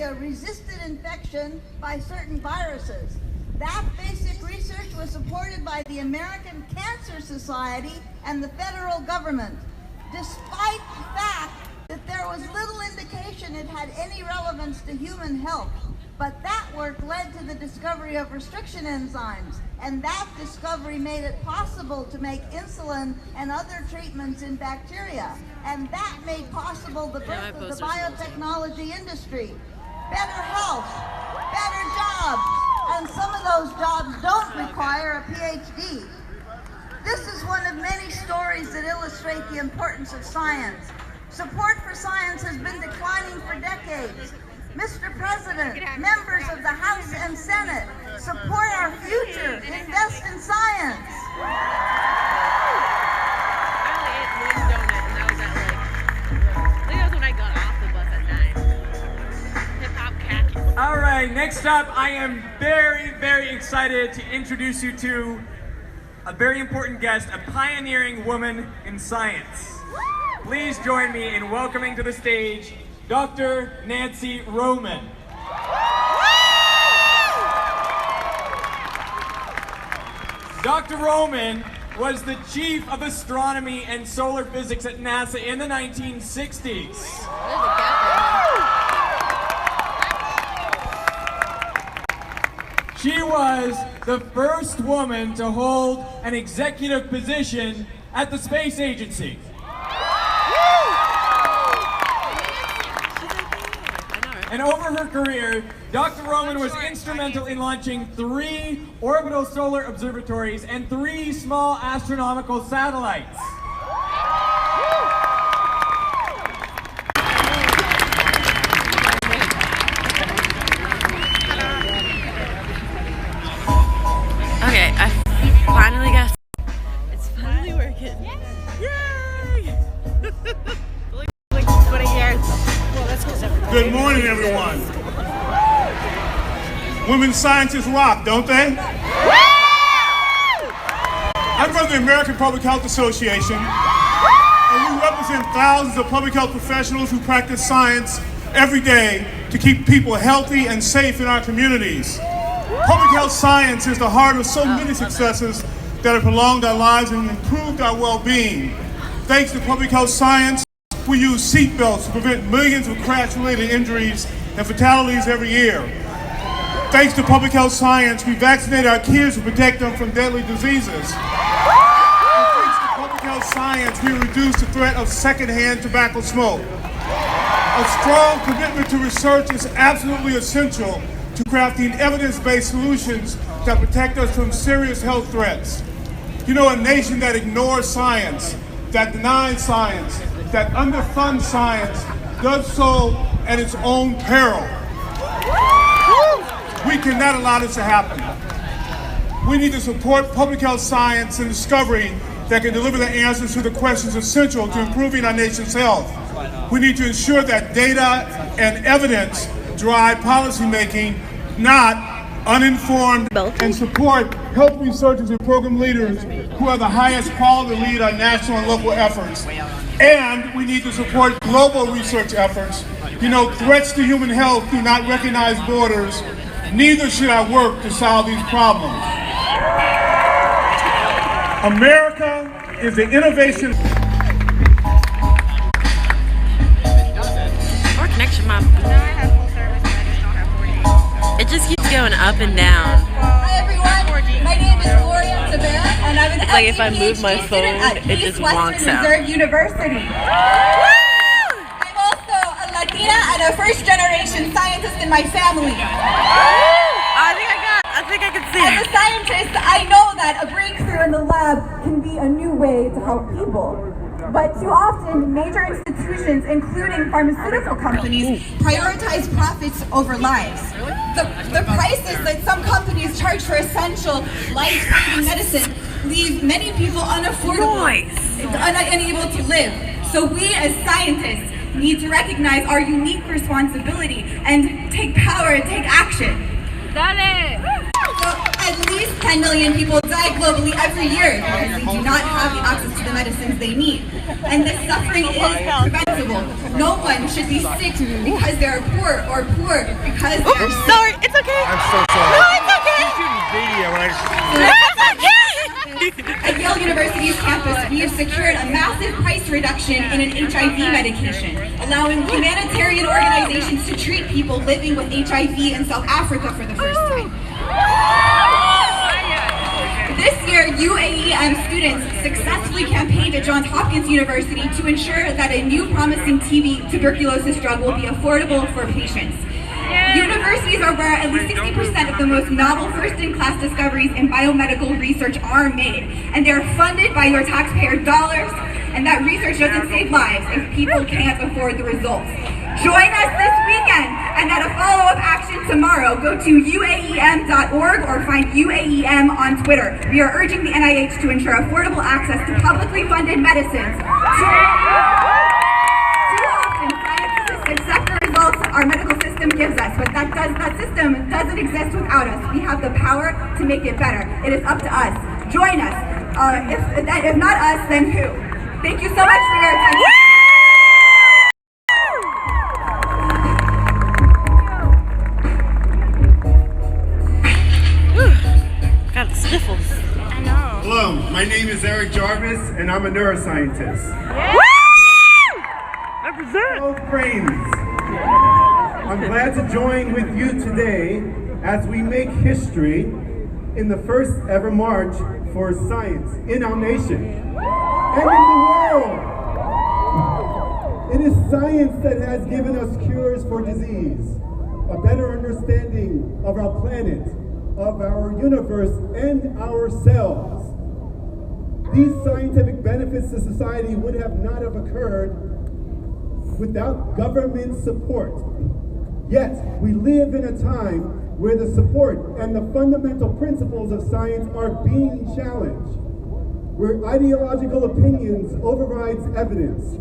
bacteria resisted infection by certain viruses. That basic research was supported by the American Cancer Society and the federal government, despite the fact that there was little indication it had any relevance to human health. But that work led to the discovery of restriction enzymes, and that discovery made it possible to make insulin and other treatments in bacteria. And that made possible the birth of the biotechnology industry. Better health, better jobs, and some of those jobs don't require a PhD. This is one of many stories that illustrate the importance of science. Support for science has been declining for decades. Mr. President, members of the House and Senate, support our future, invest in science. All right, next up, I am very, very excited to introduce you to a very important guest, a pioneering woman in science. Please join me in welcoming to the stage Dr. Nancy Roman. Dr. Roman was the chief of astronomy and solar physics at NASA in the 1960s. She was the first woman to hold an executive position at the space agency. And over her career, Dr. Roman was instrumental in launching 3 orbital solar observatories and 3 small astronomical satellites. Okay, I finally got. It's finally working. Yay! Like 20 years. Well, that's because everybody. Good morning, everyone. Women scientists rock, don't they? I'm from the American Public Health Association, and we represent thousands of public health professionals who practice science every day to keep people healthy and safe in our communities. Public health science is the heart of so many successes that have prolonged our lives and improved our well-being. Thanks to public health science, we use seatbelts to prevent millions of crash-related injuries and fatalities every year. Thanks to public health science, we vaccinate our kids to protect them from deadly diseases. And thanks to public health science, we reduce the threat of secondhand tobacco smoke. A strong commitment to research is absolutely essential to crafting evidence-based solutions that protect us from serious health threats. You know, a nation that ignores science, that denies science, that underfunds science, does so at its own peril. We cannot allow this to happen. We need to support public health science and discovery that can deliver the answers to the questions essential to improving our nation's health. We need to ensure that data and evidence drive policymaking, not uninformed, and support health researchers and program leaders who are the highest quality to lead our national and local efforts. And we need to support global research efforts. You know, threats to human health do not recognize borders. Neither should our work to solve these problems. America is the innovation. Or connection map. It just keeps going up and down. Hi everyone, my name is Gloria Tavera, and I'm an Like if I move my phone, it just wonks out. Reserve University. I'm also a Latina and a first-generation scientist in my family. I think I can see As it. a scientist, I know that a breakthrough in the lab can be a new way to help people. But too often, major institutions, including pharmaceutical companies, prioritize profits over lives. The prices that some companies charge for essential, life-saving medicine leave many people unaffordable, unable to live. So we as scientists need to recognize our unique responsibility and take power and take action. Dale! So at least 10 million people die die globally every year because they do not have the access to the medicines they need. And this suffering is preventable. No one should be sick because they are poor or poor because they are sick. Sorry, it's okay. I'm so sorry. No, it's okay. You're shooting video, right? It's okay. At Yale University's campus, we have secured a massive price reduction in an HIV medication, allowing humanitarian organizations to treat people living with HIV in South Africa for the first time. This year, UAEM students successfully campaigned at Johns Hopkins University to ensure that a new promising TB tuberculosis drug will be affordable for patients. Universities are where at least 60% of the most novel first-in-class discoveries in biomedical research are made, and they're funded by your taxpayer dollars, and that research doesn't save lives if people can't afford the results. Join us this weekend, and at a follow-up action tomorrow, go to uaem.org or find UAEM on Twitter. We are urging the NIH to ensure affordable access to publicly funded medicines. Too often, scientists accept the results our medical system gives us, but that system doesn't exist without us. We have the power to make it better. It is up to us. Join us. If not us, then who? Thank you so much for your attention. Got the sniffles. Hello, my name is Eric Jarvis, and I'm a neuroscientist. Hello, friends. I'm glad to join with you today as we make history in the first ever march for science in our nation and in the world. It is science that has given us cures for disease, a better understanding of our planet, of our universe, and ourselves. These scientific benefits to society would not have occurred without government support. Yet, we live in a time where the support and the fundamental principles of science are being challenged, where ideological opinions overrides evidence,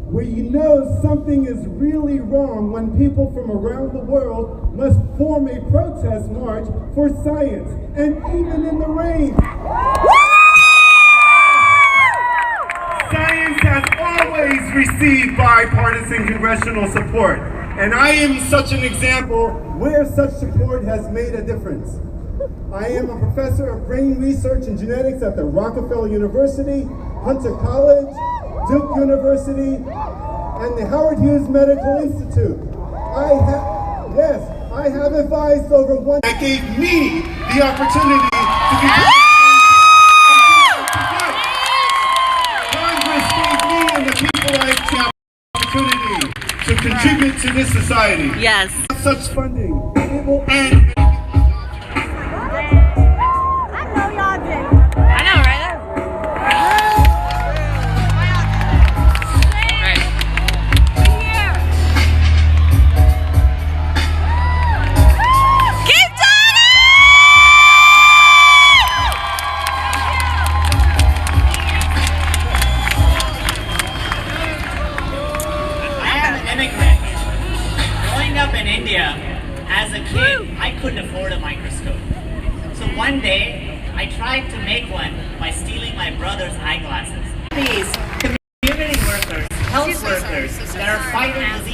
where you know something is really wrong when people from around the world must form a protest march for science, and even in the rain. Science has always received bipartisan congressional support, and I am such an example where such support has made a difference. I am a professor of brain research and genetics at the Rockefeller University, Hunter College, Duke University, and the Howard Hughes Medical Institute. I have advised over one that gave me the opportunity to be Congress gave me and the people like the opportunity to contribute to this society. Yes. Such funding, it will end. I know, right? As a kid, I couldn't afford a microscope. So one day, I tried to make one by stealing my brother's eyeglasses. These community workers, health workers that are fighting the